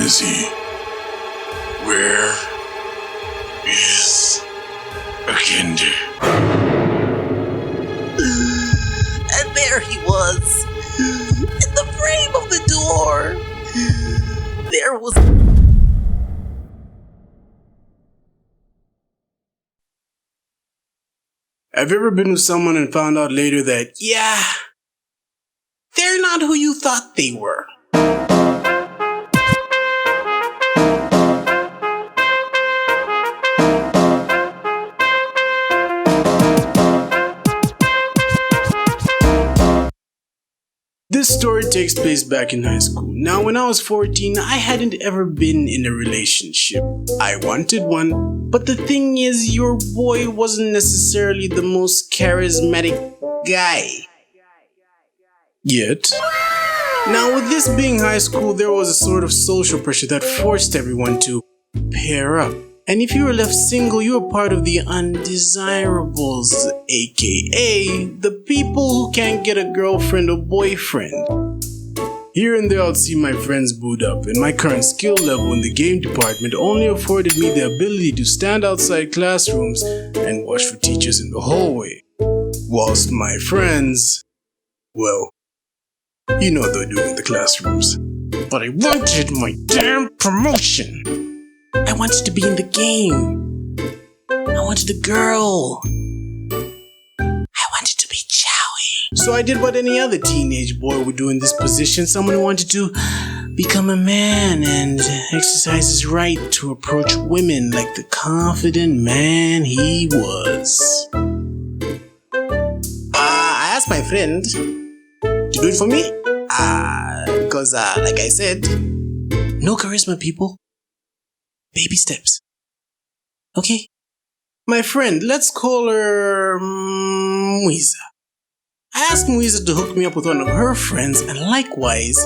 is he? Where is Akende? And there he was, in the frame of the door. There was... Have you ever been with someone and found out later that, yeah, they're not who you thought they were? This story takes place back in high school. Now, when I was 14, I hadn't ever been in a relationship. I wanted one, but the thing is, your boy wasn't necessarily the most charismatic guy. Yet. Now, with this being high school, there was a sort of social pressure that forced everyone to pair up. And if you were left single, you were part of the undesirables, aka the people who can't get a girlfriend or boyfriend. Here and there I'd see my friends boot up, and my current skill level in the game department only afforded me the ability to stand outside classrooms and watch for teachers in the hallway. Whilst my friends, well, you know what they're doing in the classrooms. But I wanted my damn promotion. I wanted to be in the game. I wanted a girl. I wanted to be chowy. So I did what any other teenage boy would do in this position. Someone who wanted to become a man and exercise his right to approach women like the confident man he was. I asked my friend to do it for me. Because like I said, no charisma, people. Baby steps. Okay? My friend, let's call her Muiza. I asked Muiza to hook me up with one of her friends, and likewise,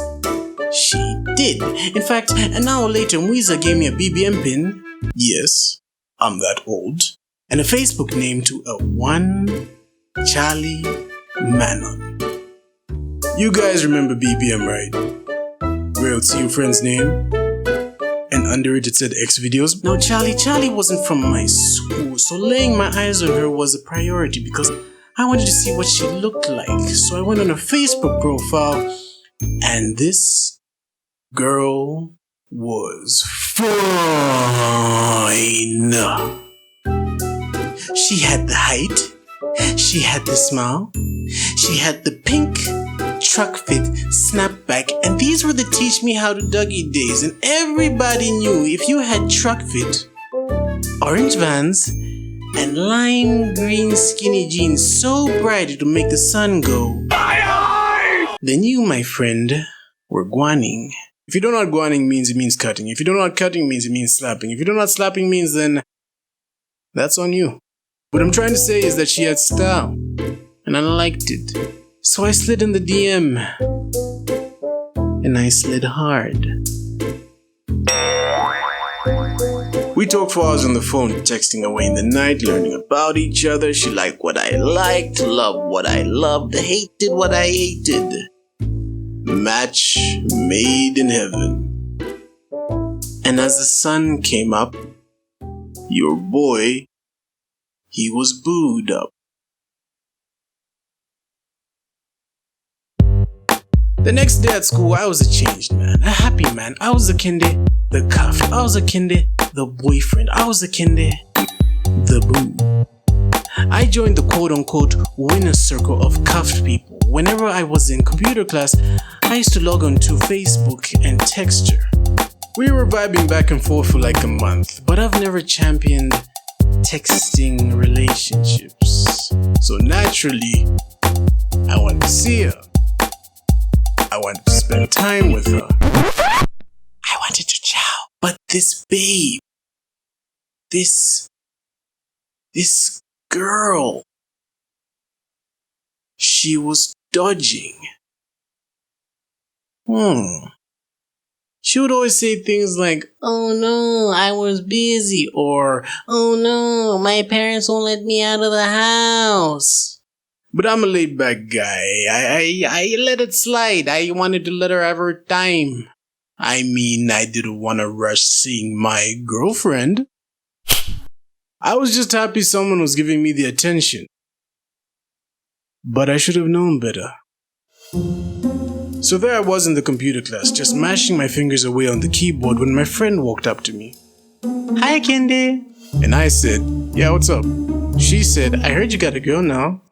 she did. In fact, an hour later, Muiza gave me a BBM pin. Yes, I'm that old. And a Facebook name to a one Charlie Manon. You guys remember BBM, right? Where you'd see your friend's name, and under it said X videos. Now Charlie wasn't from my school, so laying my eyes on her was a priority because I wanted to see what she looked like. So I went on her Facebook profile, and this girl was fine. She had the height, she had the smile, she had the pink truck fit, snapback, and these were the teach me how to Dougie days, and everybody knew if you had truck fit, orange Vans, and lime green skinny jeans so bright it would make the sun go, then you, my friend, were guaning. If you don't know what guaning means, it means cutting. If you don't know what cutting means, it means slapping. If you don't know what slapping means, then that's on you. What I'm trying to say is that she had style, and I liked it. So I slid in the DM, and I slid hard. We talked for hours on the phone, texting away in the night, learning about each other. She liked what I liked, loved what I loved, hated what I hated. Match made in heaven. And as the sun came up, your boy, he was booed up. The next day at school, I was a changed man, a happy man. I was a kinde, the cuff. I was a kinde, the boyfriend. I was a kinde, the boo. I joined the quote-unquote winner circle of cuffed people. Whenever I was in computer class, I used to log on to Facebook and text her. We were vibing back and forth for like a month, but I've never championed texting relationships. So naturally, I wanted to see her. I wanted to spend time with her. I wanted to chow. But this babe, this girl, she was dodging. She would always say things like, "Oh no, I was busy," or "Oh no, my parents won't let me out of the house." But I'm a laid back guy. I let it slide. I wanted to let her have her time. I mean, I didn't want to rush seeing my girlfriend. I was just happy someone was giving me the attention. But I should have known better. So there I was in the computer class, just mashing my fingers away on the keyboard when my friend walked up to me. Hi, Kendi. And I said, yeah, what's up? She said, I heard you got a girl now.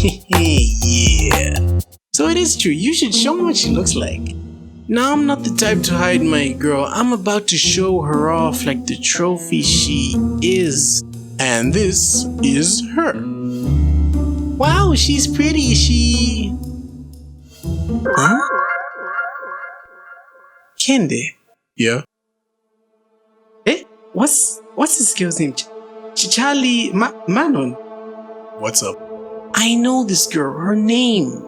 Yeah. So it is true, you should show me what she looks like. Now I'm not the type to hide my girl. I'm about to show her off like the trophy she is. And this is her. Wow, she's pretty. She... Huh? Kendi. Yeah? Eh? What's this girl's name? Charlie Manon. What's up? I know this girl. Her name.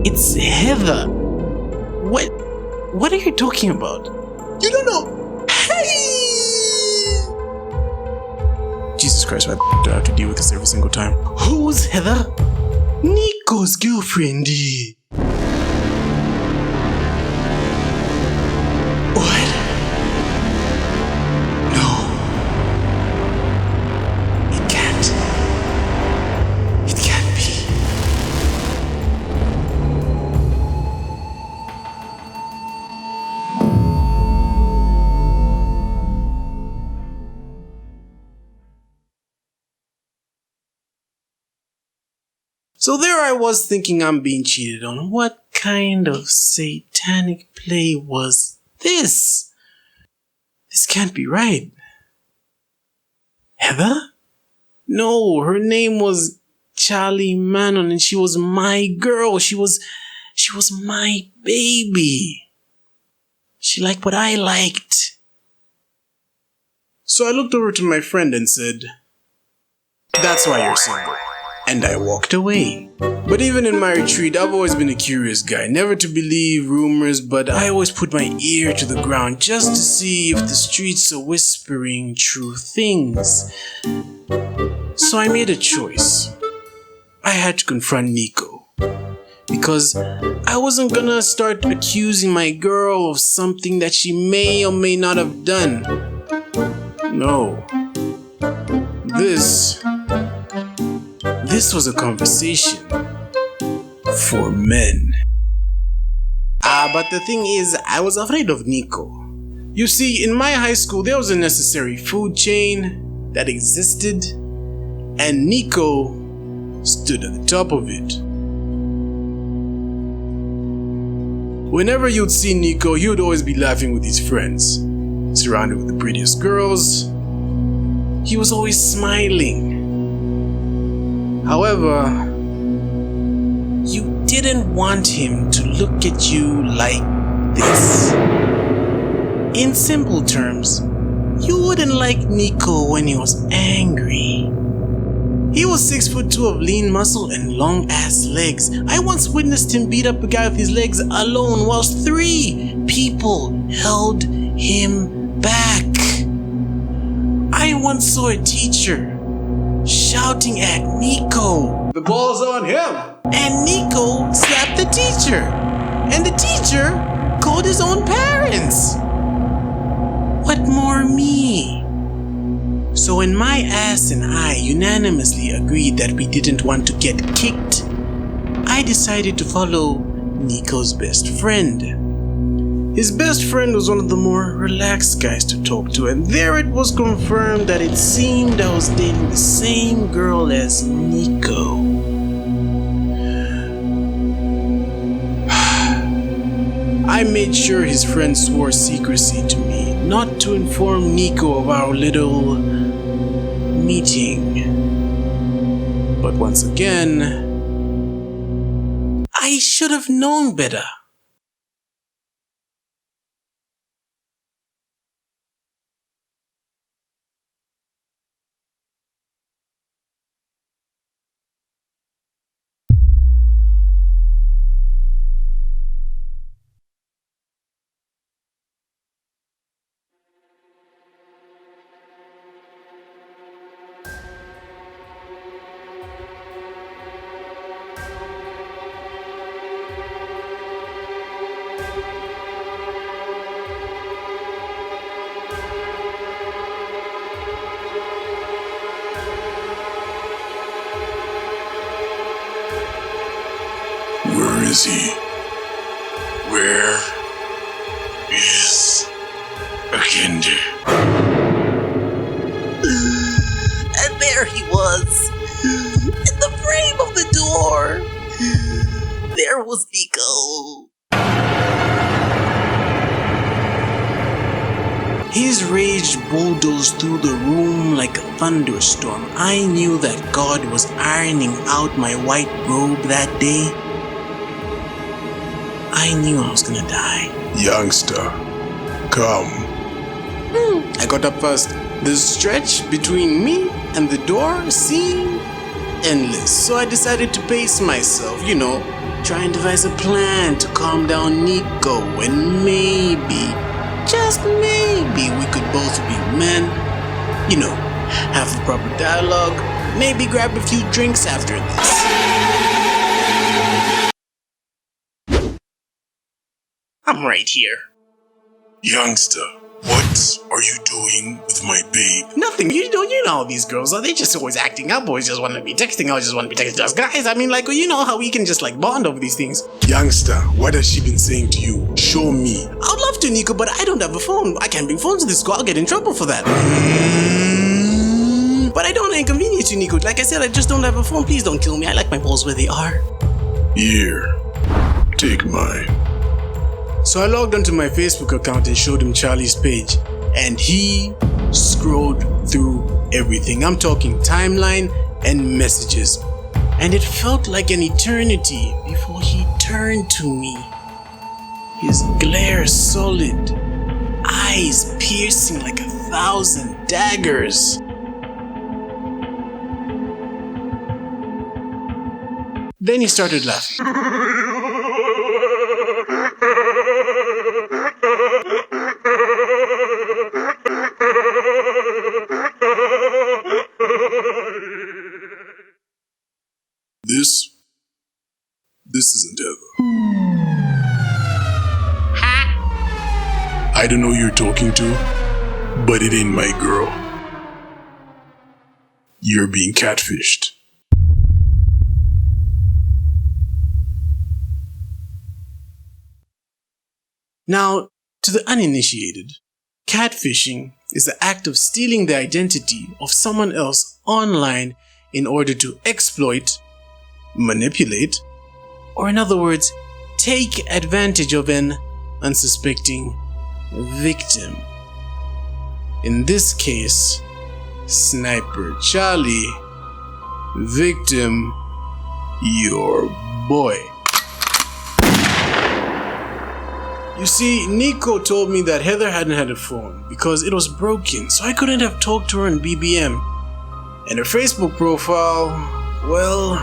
It's Heather. What are you talking about? You don't know. Hey! Jesus Christ, why do I have to deal with this every single time? Who's Heather? Nico's girlfriend. What? No. It can't. It can't be. So there I was thinking I'm being cheated on. What kind of satanic play was this? This can't be right. Heather? No, her name was Charlie Manon and she was my girl. She was my baby. She liked what I liked. So I looked over to my friend and said, that's why you're single. And I walked away. But even in my retreat, I've always been a curious guy, never to believe rumors, but I always put my ear to the ground just to see if the streets are whispering true things. So I made a choice. I had to confront Nico. Because I wasn't gonna start accusing my girl of something that she may or may not have done. No. This was a conversation for men. But the thing is, I was afraid of Nico. You see, in my high school, there was a necessary food chain that existed, and Nico stood at the top of it. Whenever you'd see Nico, he would always be laughing with his friends, surrounded with the prettiest girls. He was always smiling. However, you didn't want him to look at you like this. In simple terms, you wouldn't like Nico when he was angry. He was 6'2" of lean muscle and long ass legs. I once witnessed him beat up a guy with his legs alone whilst 3 people held him back. I once saw a teacher shouting at Nico, "The ball's on him!" And Nico slapped the teacher. And the teacher called his own parents. What more me? So when my ass and I unanimously agreed that we didn't want to get kicked, I decided to follow Nico's best friend. His best friend was one of the more relaxed guys to talk to, and there it was confirmed that it seemed I was dating the same girl as Nico. I made sure his friend swore secrecy to me, not to inform Nico of our little meeting. But once again, I should have known better. is he? Where is Akende? And there he was, in the frame of the door. There was Nico. His rage bulldozed through the room like a thunderstorm. I knew that God was ironing out my white robe that day. I knew I was gonna die. Youngster, come. I got up first. The stretch between me and the door seemed endless, so I decided to pace myself, try and devise a plan to calm down Nico, and maybe, just maybe, we could both be men. Have the proper dialogue, maybe grab a few drinks after this. I'm right here. Youngster, what are you doing with my babe? Nothing. You know how these girls are. They just always acting up, always just want to be texting, always just want to be texting us guys. I mean, you know how we can just bond over these things. Youngster, what has she been saying to you? Show me. I would love to, Nico, but I don't have a phone. I can't bring phones to this school. I'll get in trouble for that. But I don't want to inconvenience you, Nico. Like I said, I just don't have a phone. Please don't kill me. I like my balls where they are. Here, take mine. So I logged onto my Facebook account and showed him Charlie's page, and he scrolled through everything. I'm talking timeline and messages, and it felt like an eternity before he turned to me. His glare solid, eyes piercing like 1,000 daggers. Then he started laughing. This isn't Heather. I don't know who you're talking to, but it ain't my girl. You're being catfished. Now, to the uninitiated, catfishing is the act of stealing the identity of someone else online in order to exploit, manipulate, or in other words, take advantage of an unsuspecting victim. In this case, Sniper Charlie, victim, your boy. You see, Nico told me that Heather hadn't had a phone because it was broken, so I couldn't have talked to her in BBM. And her Facebook profile, well,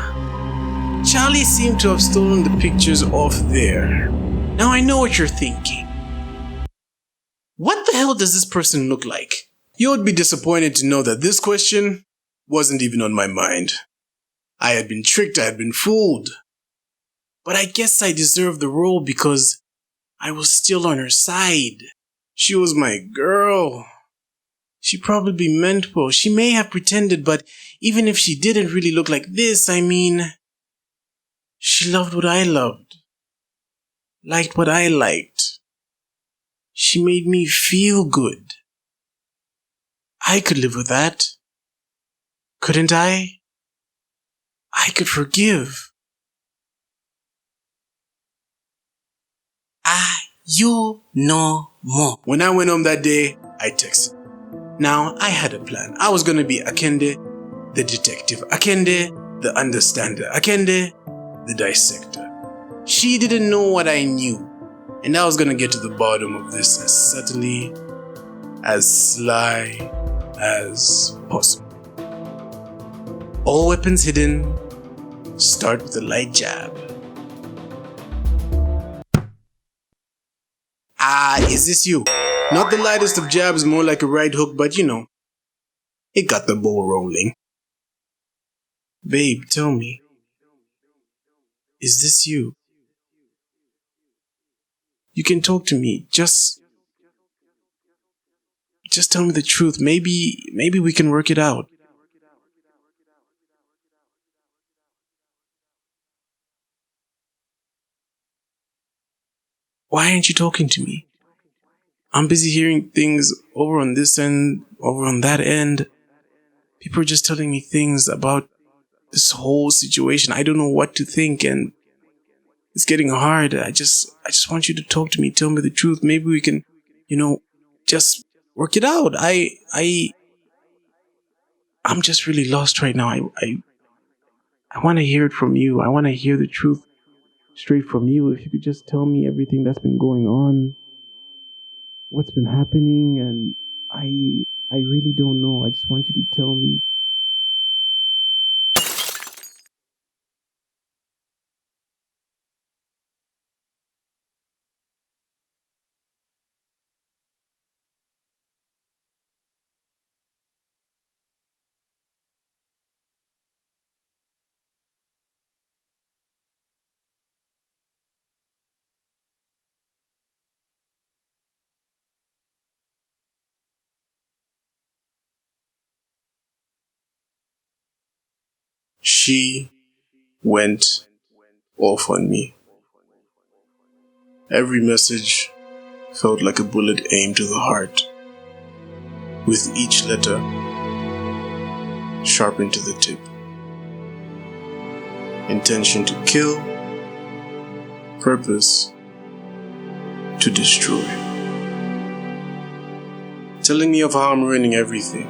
Charlie seemed to have stolen the pictures off there. Now I know what you're thinking. What the hell does this person look like? You would be disappointed to know that this question wasn't even on my mind. I had been tricked, I had been fooled. But I guess I deserved the role because I was still on her side. She was my girl. She probably meant well. She may have pretended, but even if she didn't really look like this, she loved what I loved. Liked what I liked. She made me feel good. I could live with that. Couldn't I? I could forgive. You know more. When I went home that day, I texted. Now, I had a plan. I was gonna be Akende, the detective. Akende, the understander. Akende, the dissector. She didn't know what I knew. And I was gonna get to the bottom of this as subtly, as sly as possible. All weapons hidden. Start with a light jab. Is this you? Not the lightest of jabs, more like a right hook, but it got the ball rolling. Babe, tell me. Is this you? You can talk to me. Just tell me the truth. Maybe we can work it out. Why aren't you talking to me? I'm busy hearing things over on this end, over on that end. People are just telling me things about this whole situation. I don't know what to think, and it's getting hard. I just want you to talk to me, tell me the truth. Maybe we can, just work it out. I'm just really lost right now. I want to hear it from you. I want to hear the truth straight from you. If you could just tell me everything that's been going on, what's been happening, and I really don't know. I just want you to tell me. She went off on me. Every message felt like a bullet aimed to the heart, with each letter sharpened to the tip. Intention to kill, purpose to destroy. Telling me of how I'm ruining everything,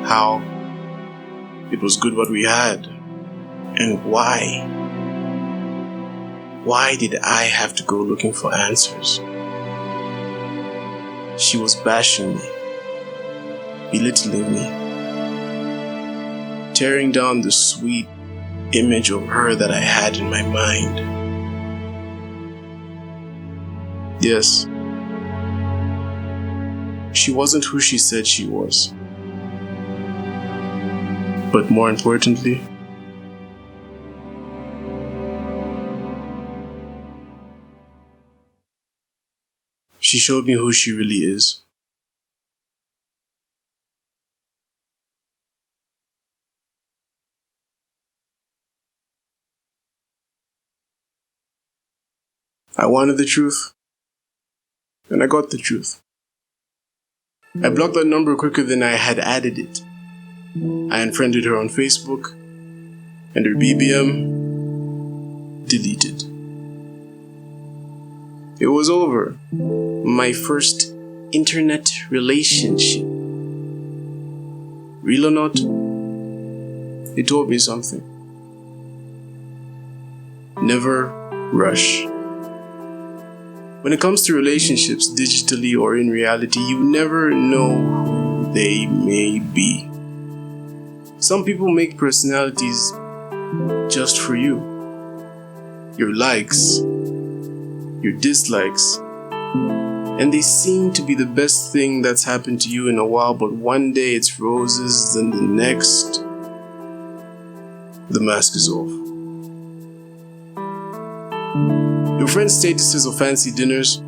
how it was good what we had, and why. Why did I have to go looking for answers? She was bashing me, belittling me, tearing down the sweet image of her that I had in my mind. Yes, she wasn't who she said she was. But more importantly, she showed me who she really is. I wanted the truth, and I got the truth. I blocked that number quicker than I had added it. I unfriended her on Facebook, and her BBM deleted. It was over. My first internet relationship. Real or not, it taught me something. Never rush. When it comes to relationships, digitally or in reality, you never know who they may be. Some people make personalities just for you. Your likes, your dislikes, and they seem to be the best thing that's happened to you in a while, but one day it's roses, then the next, the mask is off. Your friends' statuses of fancy dinners,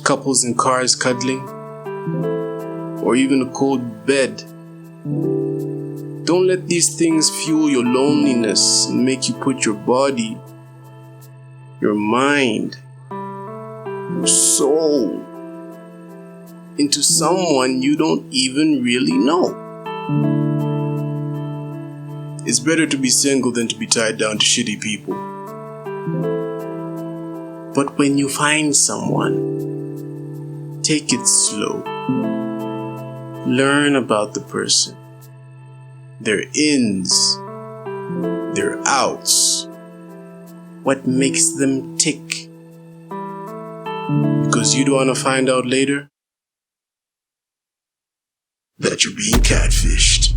couples in cars cuddling, or even a cold bed. Don't let these things fuel your loneliness and make you put your body, your mind, your soul into someone you don't even really know. It's better to be single than to be tied down to shitty people. But when you find someone, take it slow. Learn about the person, their ins, their outs, what makes them tick. Because you don't want to find out later that you're being catfished.